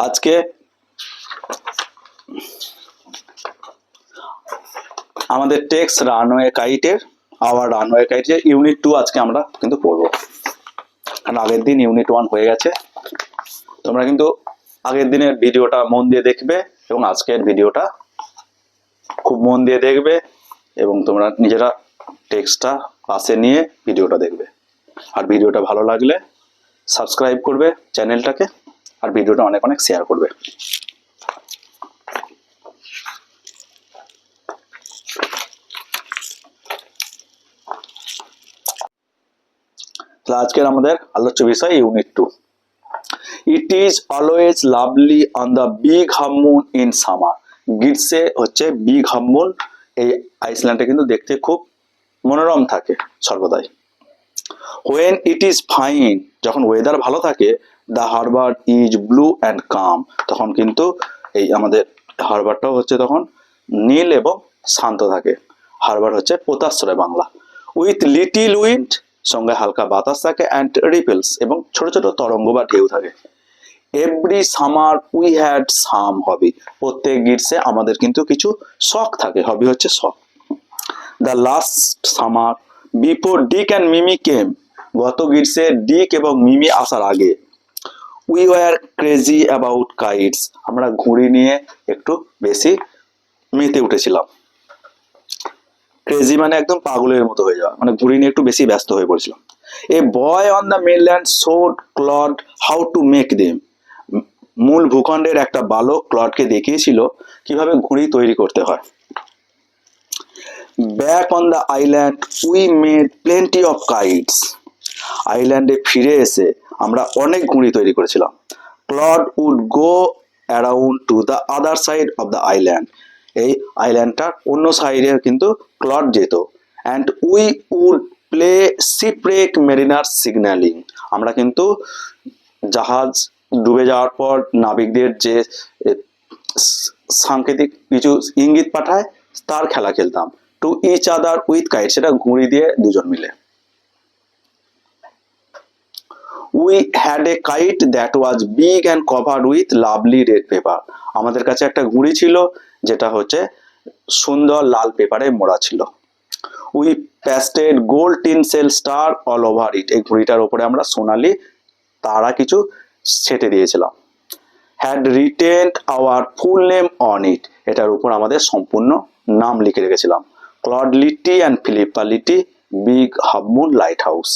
আজকে আমাদের text runway কাইটের runway কাইটের unit 2 আজকে আমরা কিন্তু পড়বো। কারণ আগের দিন ইউনিট 1 হয়ে গেছে। তোমরা কিন্তু আগের দিনের ভিডিওটা মন দিয়ে দেখবে এবং আজকের ভিডিওটা খুব মন দিয়ে দেখবে এবং তোমরা নিজেরা টেক্সটটা পাশে নিয়ে ভিডিওটা দেখবে। আর ভিডিওটা ভালো লাগলে সাবস্ক্রাইব করবে চ্যানেলটাকে, আর ভিডিওটা অনেক অনেক শেয়ার করবে। আজকের আমাদের আলোচ্য বিষয় unit 2। It is always lovely on the Big half Moon in summer. গ্রীষ্মে হচ্ছে বিগ হাফ মুন, এই আইসল্যান্ডে কিন্তু দেখতে খুব মনোরম থাকে সর্বদাই। হোয়েন ইট ইজ ফাইন, যখন ওয়েদার ভালো থাকে, the harbour is blue and calm, তখন কিন্তু এই আমাদের হারবারটাও হচ্ছে তখন নীল এবং শান্ত থাকে। হারবার হচ্ছে পোতাশ্রয় বাংলা। উইথ লিটিল উইন্ড, সঙ্গে হালকা বাতাস থাকে, অ্যান্ড রিপেলস, এবং ছোট ছোট তরঙ্গ বা ঢেউ থাকে। Every summer we had some hobby, প্রত্যেক গ্রীষ্মে আমাদের কিন্তু কিছু শখ থাকে। হবি হচ্ছে শখ। The last summer before Dick and Mimi came, গত গ্রীষ্মে ডিক এবং মিমি আসার আগে, we were crazy about kites, আমরা ঘুড়ি নিয়ে একটু বেশি মেতে উঠেছিলাম। ক্রেজি মানে একদম পাগলের মতো হয়ে যাওয়া, মানে ঘুড়ি নিয়ে একটু বেশি ব্যস্ত হয়ে পড়েছিলাম। A boy on the mainland showed Claude how to make them, মূল ভূখণ্ডের একটা বালক ক্লডকে দেখিয়েছিল কিভাবে ঘুড়ি তৈরি করতে হয়। Back on the island we made plenty of kites, আইল্যান্ডে ফিরে এসে আমরা অনেক ঘুড়ি তৈরি করেছিলাম। Claude would go around to the other side of the island, এই আইল্যান্ডটার অন্য সাইডে কিন্তু ক্লড যেত। And we would play shipwreck mariner signalling, আমরা কিন্তু জাহাজ ডুবে যাওয়ার পর নাবিকদের যে সাংকেতিক কিছু ইঙ্গিত পাঠায় তার খেলা খেলতাম। To each other with kite, সেটা ঘুড়ি দিয়ে দুজন মিলে। We had a kite that was big and covered with lovely red paper, আমাদের কাছে একটা ঘুড়ি ছিল যেটা হচ্ছে সুন্দর লাল পেপারে মোড়া ছিল। We pasted gold tinsel star all over it, এই ঘুড়িটার উপরে আমরা সোনালি তারা কিছু ছেটে দিয়েছিলাম। Had written our full name on it, এটার উপর আমাদের সম্পূর্ণ নাম লিখে রেখেছিলাম। Claude litti and Philippa Liddy, big half moon lighthouse.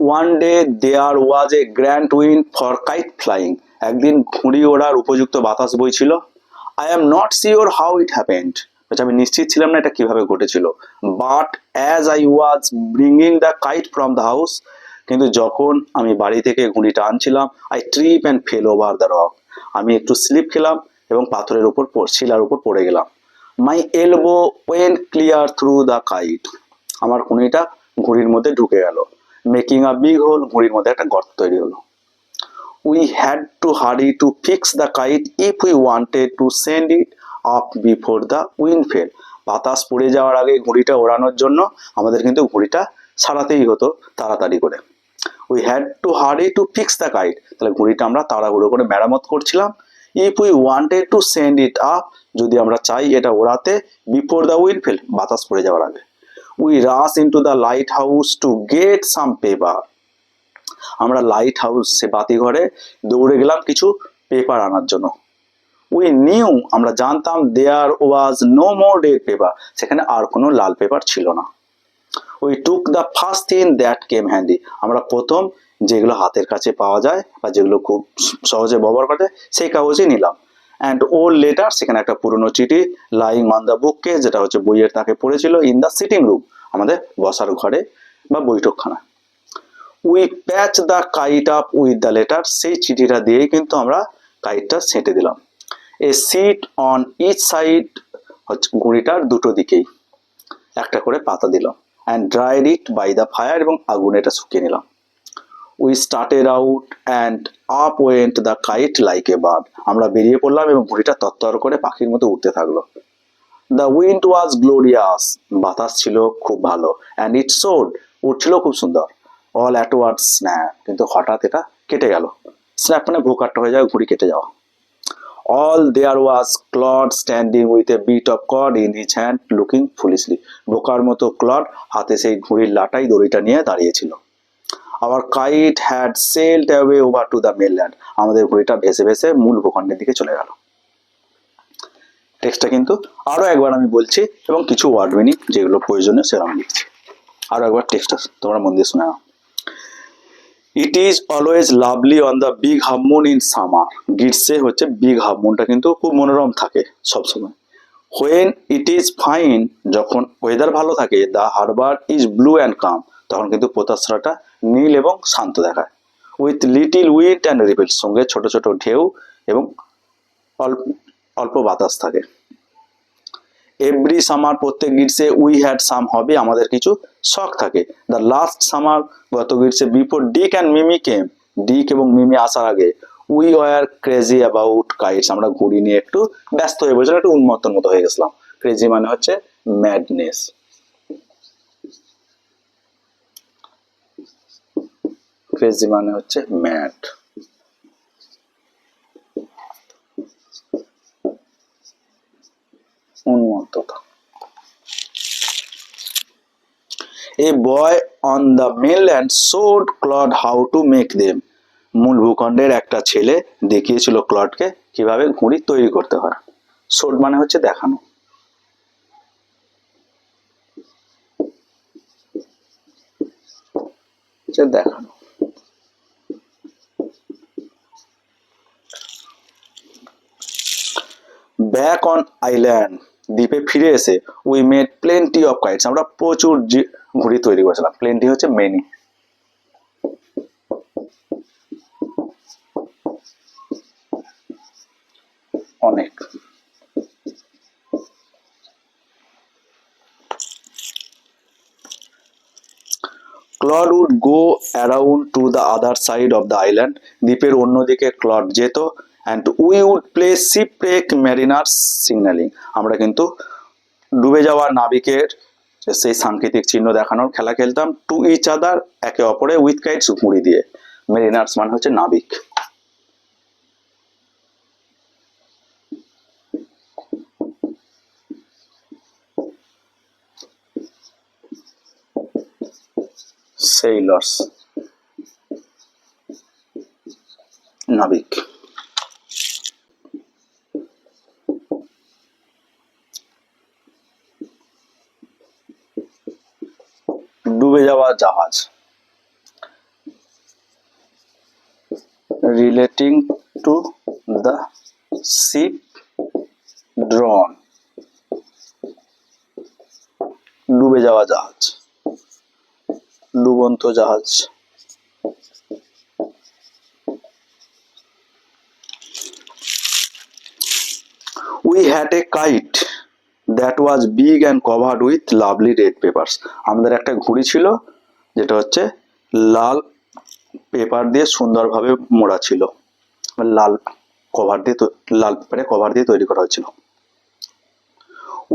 One day there was a grand wind for kite flying, একদিন ঘুড়ি ওড়ার উপযুক্ত বাতাস বইছিল। I am not sure how it happened, আমি নিশ্চিত ছিলাম না এটা কিভাবে ঘটেছিল। But as I was bringing the kite from the house, কিন্তু যখন আমি বাড়ি থেকে ঘুড়িটা আনছিলাম, I trip and fail over the rock, আমি একটু স্লিপ খেলাম এবং পাথরের উপর শিলার উপর পড়ে গেলাম। My elbow went clear through the kite, আমার ঘুড়িটা ঘুড়ির মধ্যে ঢুকে গেল। মেকিং আ বিগ হোল, ঘুড়ির মধ্যে একটা গর্ত তৈরি হলো। We had to hurry to fix the kite if we wanted to send it up before the wind fell, বাতাস পড়ে যাওয়ার আগে ঘুড়িটা ওড়ানোর জন্য আমাদের কিন্তু ঘুড়িটা সারাতেই হতো তাড়াতাড়ি করে। We had to hurry to fix the kite, তাহলে ঘুড়িটা আমরা তাড়াহুড়ো করে মেরামত করছিলাম। If we wanted to send it up, যদি আমরা চাই এটা ওড়াতে, বিফোর দ্য উইন্ড ফেল, বাতাস পড়ে যাওয়ার আগে। We rush into the light house to get some paper, আমরা লাইট হাউস সে বাতি ঘরে দৌড়ে গেলাম কিছু পেপার আনার জন্য। উই নিউ, আমরা জানতাম, there was no more red paper, সেখানে আর কোনো লাল পেপার ছিল না। We took the first thing that came handy, আমরা প্রথম যেগুলো হাতের কাছে পাওয়া যায় বা যেগুলো খুব সহজে ব্যবহার করা যায় সেই কাগজই নিলাম। অ্যান্ড ওল্ড লেটার, সেখানে একটা পুরনো চিঠি, lying on the book case, যেটা হচ্ছে বইয়ের তাকে পড়েছিল, ইন দ্য সিটিং রুম, আমাদের বসার ঘরে বা বৈঠকখানা। We patch the kite up with the letter, সেই চিঠিটা দিয়েই কিন্তু আমরা কাইটটা ছেঁটে দিলাম। A sheet on each side, হচ্ছে ঘুড়িটার দুটো দিকেই একটা করে পাতা দিলাম। And dried it by the fire, এবং আগুনে এটা শুকিয়ে নিলাম। We started out and up went the kite like a bird, আমরা বেরিয়ে পড়লাম এবং ঘুড়িটা তত্তর করে পাখির মতো উঠতে থাকলো। দ্য উইন্ড ওয়াজ গ্লোরিয়াস, বাতাস ছিল খুব ভালো। অ্যান্ড ইট শোড, উঠছিল খুব সুন্দর। অল অ্যাট ওয়ার্ড স্ন্যাপ, কিন্তু হঠাৎ এটা কেটে গেল। স্ন্যাপ মানে ভোকাট্টা হয়ে যায়, ঘুড়ি কেটে যাওয়া। All there was Claude standing with a bit of cord in his hand looking foolishly. বোকার মতো ক্লড হাতে সেই ঘুড়ির লাটাই দড়িটা নিয়ে দাঁড়িয়েছিল। Our kite had sailed away over to the mainland. আমাদের ঘুড়িটা ভেসে ভেসে মূল ভূখণ্ডের দিকে চলে গেল। টেক্সটটা কিন্তু আরো একবার আমি বলছি এবং কিছু ওয়ার্ড মিনিং যেগুলো প্রয়োজনীয় সেটা আমি লিখছি। আরো একবার টেক্সটটা তোমরা মন দিয়ে শুনে নাও। It is always lovely on the Big half Moon in summer. গ্রীষ্মে হচ্ছে বিগ হাফ মুনটা কিন্তু খুব মনোরম থাকে সবসময়। হোয়েন ইট ইজ ফাইন, যখন ওয়েদার ভালো থাকে, the harbour is blue and calm, তখন কিন্তু পোতাশ্রয়টা নীল এবং শান্ত দেখায়। With little wind and ripples, সঙ্গে ছোট ছোট ঢেউ এবং অল্প অল্প বাতাস থাকে। এভরি সামার, প্রত্যেক গ্রীষ্মে, উই হ্যাড সাম হবি, আমাদের কিছু শখ থাকে। দ্য লাস্ট সামার, গত গ্রীষ্মে, বিফোর ডিক অ্যান্ড মিমি কেম, ডিক এবং মিমি আসার আগে, we were crazy about kites, আমরা ঘুড়ি নিয়ে একটু ব্যস্ত হয়ে বসে একটু উন্মত্তর মতো হয়ে গেছিলাম। ক্রেজি মানে হচ্ছে ম্যাডনেস। ক্রেজি মানে হচ্ছে mad. উন্মত্ততা। A boy on the mainland showed Claude how to make them. মূল ভূখণ্ডের একটা ছেলে দেখিয়েছিল ক্লডকে কিভাবে ঘুড়ি তৈরি করতে হয়। শোড মানে হচ্ছে দেখানো। দেখানো। ব্যাক অন আইল্যান্ড, দ্বীপে ফিরে এসে, we made plenty of kites, আমরা প্রচুর ঘুড়ি তৈরি করেছিলাম। প্লেন্টি হচ্ছে মেনি। অনেক। Claude would go around to the other side of the island, দ্বীপের অন্যদিকে ক্লড যেত। And we would play shipwreck mariners signalling, আমরা কিন্তু ডুবে যাওয়া নাবিকের সেই সাংকেতিক চিহ্ন দেখানোর খেলা খেলতাম। টু ইচ আদার, একে অপরে, উইথ কাইটস, ঘুড়ি দিয়ে। মেরিনার্স মানে হচ্ছে নাবিক। সেইলর্স, নাবিক। ডুবে যাওয়া জাহাজ, রিলেটিং টু দ্য শিপ ড্রন, ডুবে যাওয়া জাহাজ, ডুবন্ত জাহাজ। We had a kite that was big and covered with lovely red papers, আমাদের একটা ঘুড়ি ছিল যেটা হচ্ছে লাল পেপার দিয়ে সুন্দরভাবে মোড়া ছিল, লাল কভার দিয়ে, লাল পেপারে কভার দিয়ে তৈরি করা হয়েছিল।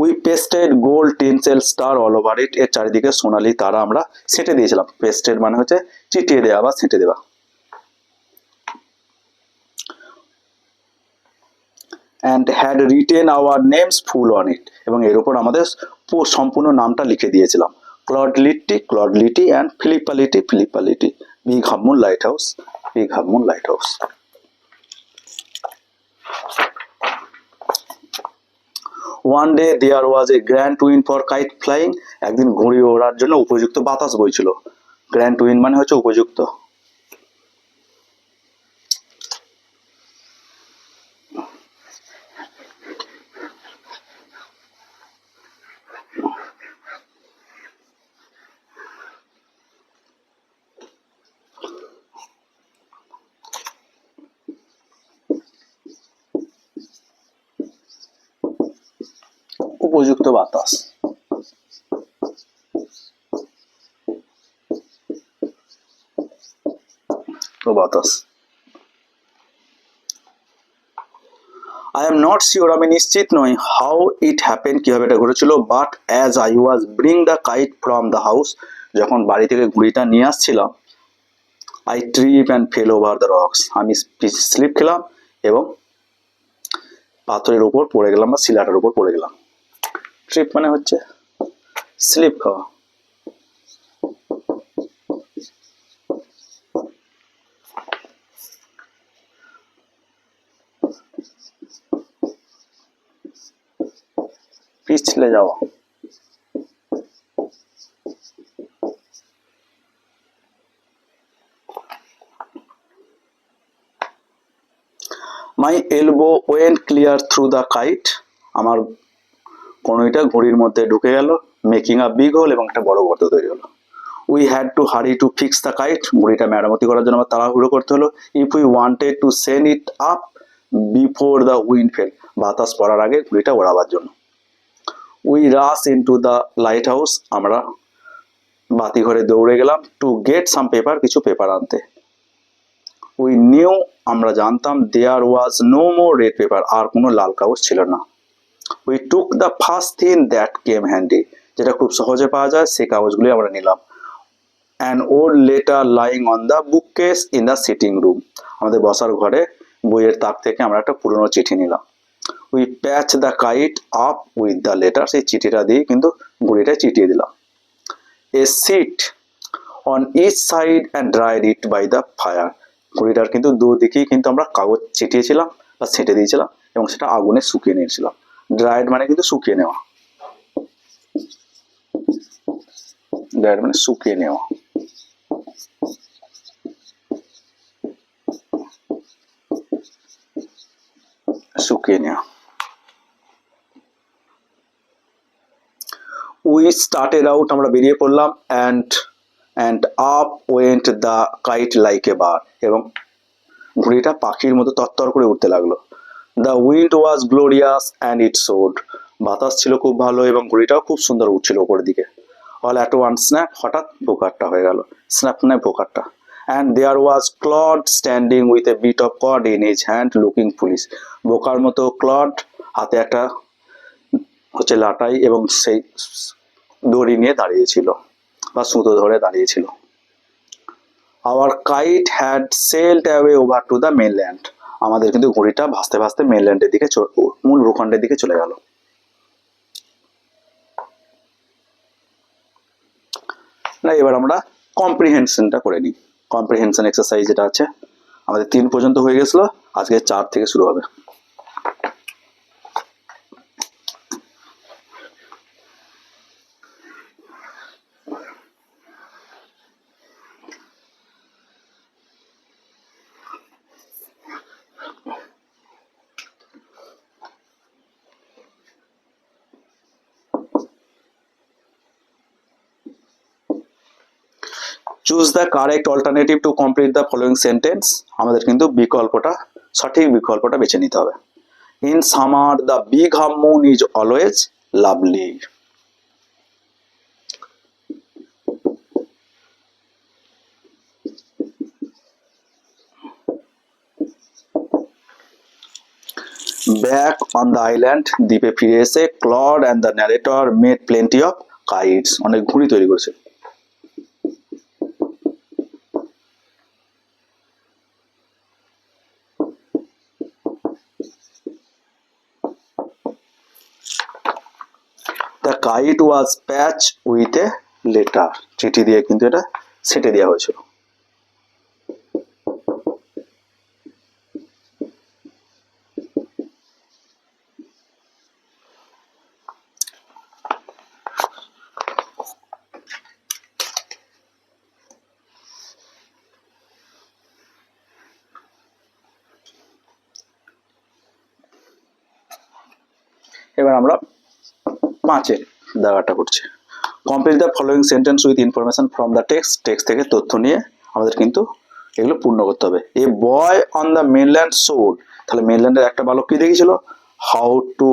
We pasted gold tinsel star all over ইট, এর চারিদিকে সোনালি তারা আমরা সেঁটে দিয়েছিলাম। পেস্টেড মানে হচ্ছে চিটিয়ে দেওয়া বা সেঁটে দেওয়া। And had written our names full on it, এবং এর উপর আমাদের সম্পূর্ণ নামটা লিখে দিয়েছিলাম। Claude Litty, Claude litti, and Philippa Litty, Philippa Litty. Big half moon lighthouse, big half moon lighthouse. One day there was a grand wind for kite flying, একদিন ঘুড়ি ওড়ার জন্য উপযুক্ত বাতাস বইছিল। গ্র্যান্ড উইন্ড মানে হচ্ছে উপযুক্ত। উপযুক্ত বাতাস। বাতাস। I am not sure, আমি নিশ্চিত নই, how it happened, কিভাবে এটা ঘটেছিল, but as I was bring the kite from the house যখন বাড়ি থেকে ঘুড়িটা নিয়ে আসছিলাম, I trip and fail over the rocks, আমি স্লিপ খেলাম এবং পাথরের উপর পড়ে গেলাম বা শিলাটার উপর পড়ে গেলাম। ট্রিপ মানে হচ্ছে স্লিপ খাওয়া। পিছলে যাওয়া। My elbow went clear through the kite, আমার কনুইটা ঘড়ির মধ্যে ঢুকে গেল, মেকিং আ বিগ হোল, এবং একটা বড় গর্ত তৈরি হলো। We had to hurry to fix the kite, ঘড়িটা মেরামতি করার জন্য আমার তাড়াহুড়ো করতে হলো। If we wanted to send it up before the wind fell, বাতাস পড়ার আগে ঘড়িটা ওড়াবার জন্য। We rush into the lighthouse, আমরা বাতি ঘরে দৌড়ে গেলাম। টু গেট সাম পেপার, কিছু পেপার আনতে। উই নিউ, আমরা জানতাম, there was no more red paper, আর কোনো লাল কাগজ ছিল না। We took the first thing that came handy, যেটা খুব সহজে পাওয়া যায় সেই কাগজগুলি আমরা নিলাম। An old letter lying on the bookcase in the sitting room, আমাদের বসার ঘরে বইয়ের তাক থেকে আমরা একটা পুরনো চিঠি নিলাম। We patch the kite up with the letter, সেই চিঠিটা দিয়ে কিন্তু ঘড়িটা চিটিয়ে দিলাম। A sheet on each side and dried it by the fire, ঘড়িটার কিন্তু দুদিকেই কিন্তু আমরা কাগজ চিটিয়েছিলাম বা ছেঁটে দিয়েছিলাম এবং সেটা আগুনে শুকিয়ে নিয়েছিলাম। ড্রাইড মানে কিন্তু শুকিয়ে নেওয়া, ড্রাইড মানে শুকিয়ে নেওয়া। শুকিয়ে নেওয়া। উই স্টার্টেড আউট, আমরা বেরিয়ে পড়লাম। And up went the kite like a bird, এবং ঘুড়িটা পাখির মতো তত্তর করে উঠতে লাগলো। The wind was glorious and it soared, বাতাস ছিল খুব ভালো এবং ঘুড়িটাও খুব সুন্দর উঠছিল ওপরের দিকে। অল অ্যাট ওয়ান স্ন্যাপ, হঠাৎ ভোকারটা হয়ে গেল। স্ন্যাপ মানে ভোকারটা। And there was Claude standing with a bit of cord in his hand looking foolish, বোকার মতো ক্লড, হাতে একটা হচ্ছে লাটাই এবং সেই দড়ি নিয়ে দাঁড়িয়েছিল বা সুতো ধরে দাঁড়িয়েছিল। Our kite had sailed away over to the mainland, আমাদের কিন্তু ঘড়িটা ভাসতে ভাসতে মেনল্যান্ডের দিকে, মূল ভূখণ্ডের দিকে চলে গেল। না, এবার আমরা কম্প্রিহেনশনটা করে নিই। কম্প্রিহেনশন এক্সারসাইজ যেটা আছে, আমাদের 3 পর্যন্ত হয়ে গেছিল, আজকে 4 থেকে শুরু হবে। Choose the correct alternative to complete the following sentence, আমাদের কিন্তু বিকল্পটা, সঠিক বিকল্পটা বেছে নিতে হবে। In summer the Big half moon is always lovely, back on the island, দ্বীপে ফিরে এসে Claude and the narrator made plenty of kites, অনেক ঘুড়ি তৈরি করেছে। The kite was patch with a letter, চিঠি দিয়ে কিন্তু এটা ছেটে দেওয়া হয়েছিল। এবার আমরা 5-এর দাগাটা করছি। Complete the following sentence with information from the text, text থেকে তথ্য নিয়ে আমাদের কিন্তু এগুলো পূর্ণ করতে হবে। A boy on the mainland showed, তাহলে মেনল্যান্ডের একটা বালক কি দেখেছিল? How to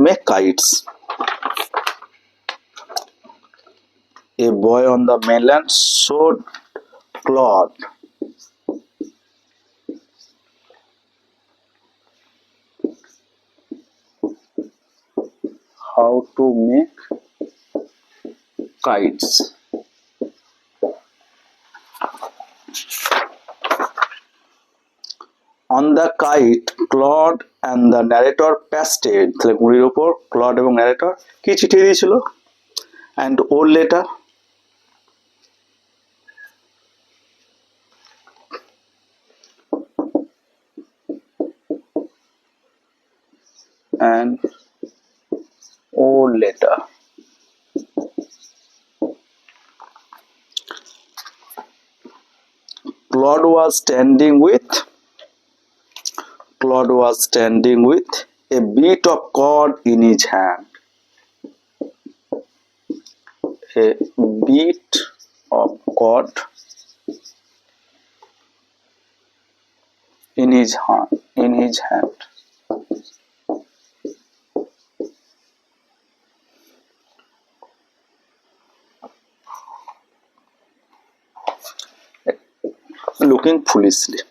make kites. A boy on the mainland showed Claude how to make kites. On the kite, Claude and the narrator pasted. তাহলে ঘুড়ির উপর ক্লড এবং ন্যারেটর কি চিঠি দিয়েছিল? And old letter. And old letter. Claude was standing with a bit of cord in his hand. A bit of cord in his hand. Looking foolishly.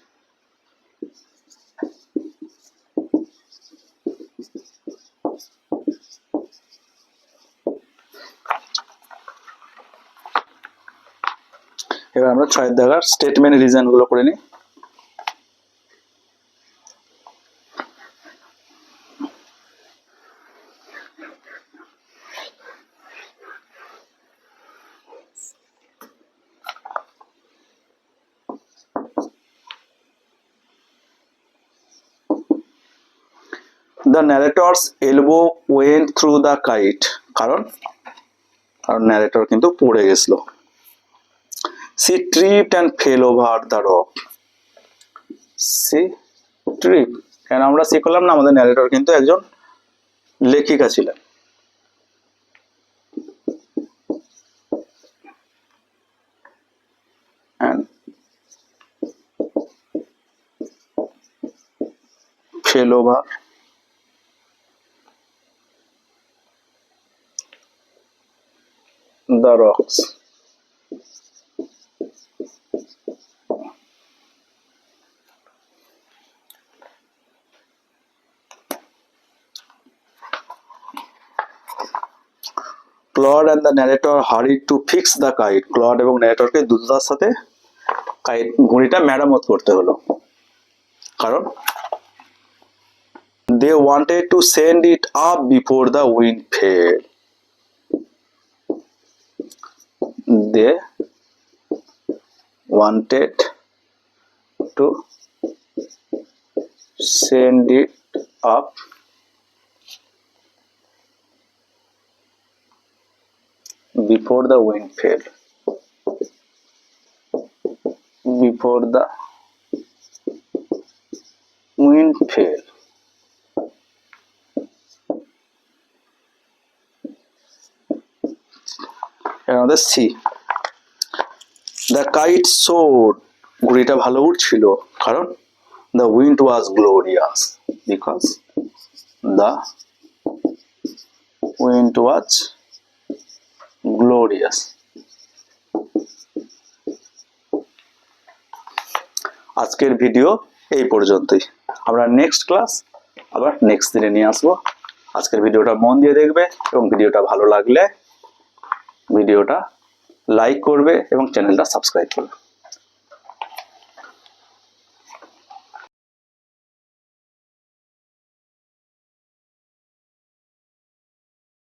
এবার আমরা 6 দাগার statement reason গুলো করে নিই। The narrator's elbow went through the kite. কারণ narrator কিন্তু পড়ে গেছিল। She tripped and fell over the rock. She tripped. কেন আমরা সি করলাম না, আমাদের narrator কিন্তু একজন লেখিকা ছিলেন। And fell over the rocks. Claude and the narrator hurried to fix the kite. Claude এবং narratorকে দ্রুততার সাথে ঘুড়িটা মেরামত করতে হলো, কারণ they wanted to send it up before the wind fell. They wanted to send it up before the wind fell. Before the wind fell. Another C. The kite soared. ঘুড়িটা ভালো উড়ছিল, কারণ the wind was glorious. Because the wind was glorious. আজকের video এই পর্যন্তই। আমরা next class আবার next দিনে নিয়ে আসবো। আজকের ভিডিওটা মন দিয়ে দেখবে এবং ভিডিওটা ভালো লাগলে ভিডিওটা লাইক করবে এবং চ্যানেলটা সাবস্ক্রাইব করবে।